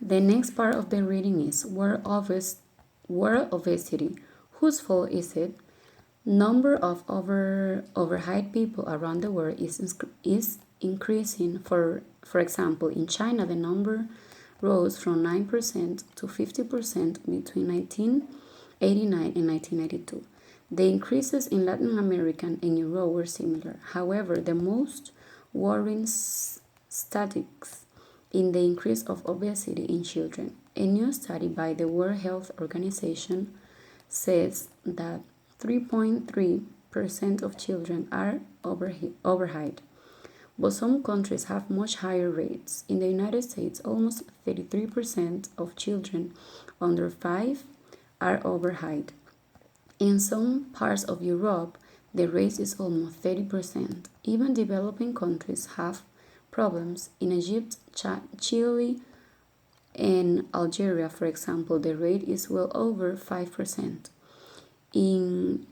The next part of the reading is world obesity. Whose fault is it? Number of overweight people around the world is increasing. For example, in China, the number rose from 9% to 50% between 1989 and 1992. The increases in Latin America and Europe were similar. However, the most worrying statistics in the increase of obesity in children. A new study by the World Health Organization says that 3.3% of children are overweight, but some countries have much higher rates. In the United States, almost 33% of children under 5 are overweight. In some parts of Europe, the rate is almost 30%. Even developing countries have problems. In Egypt, Chile, and Algeria, for example, the rate is well over 5%. In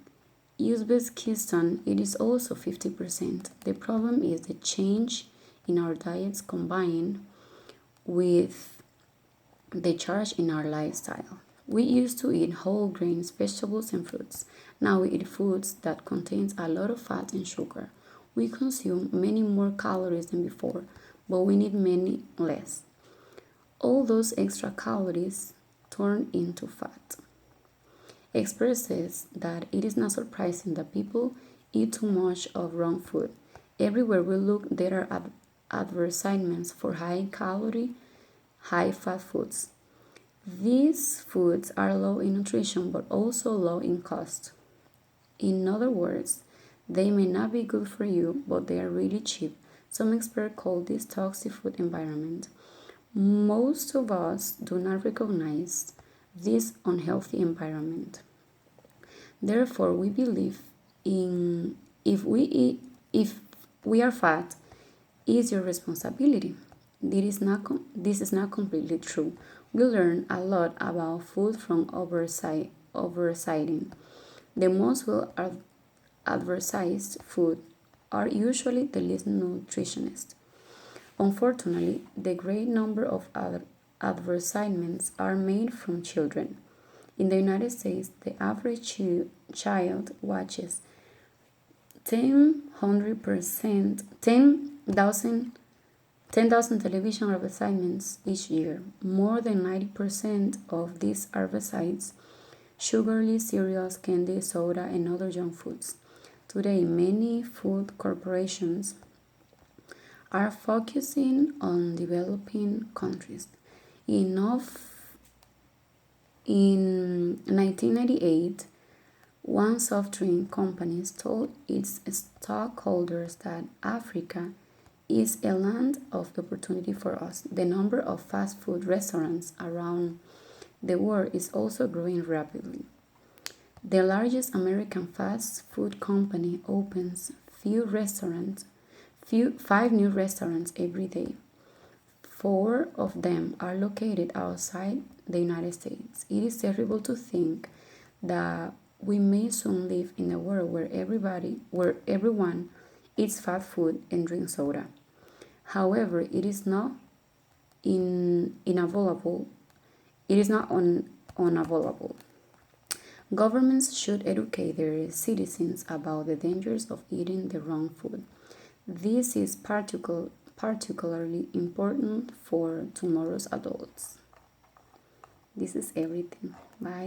Uzbekistan, it is also 50%. The problem is the change in our diets combined with the change in our lifestyle. We used to eat whole grains, vegetables, and fruits. Now we eat foods that contain a lot of fat and sugar. We consume many more calories than before, but we need many less. All those extra calories turn into fat. Experts says that it is not surprising that people eat too much of wrong food. Everywhere we look, there are advertisements for high-calorie, high-fat foods. These foods are low in nutrition but also low in cost. In other words, they may not be good for you, but they are really cheap. Some experts call this toxic food environment. Most of us do not recognize this unhealthy environment. Therefore, we believe in if we are fat, is your responsibility. This is not completely true. We learn a lot about food from oversighting. The most well advertised food are usually the least nutritionist. Unfortunately, the great number of advertisements are made from children. In the United States, the average child watches 10,000 television advertisements each year. More than 90% of these advertisements sugary cereals, candy, soda, and other junk foods. Today, many food corporations are focusing on developing countries. In 1998, one soft drink company told its stockholders that Africa is a land of opportunity for us. The number of fast food restaurants around the world is also growing rapidly. The largest American fast food company opens 5 new restaurants every day. 4 of them are located outside the United States. It is terrible to think that we may soon live in a world where everyone eats fast food and drinks soda. However, it is not unavoidable. Governments should educate their citizens about the dangers of eating the wrong food. This is particularly important for tomorrow's adults. This is everything. Bye.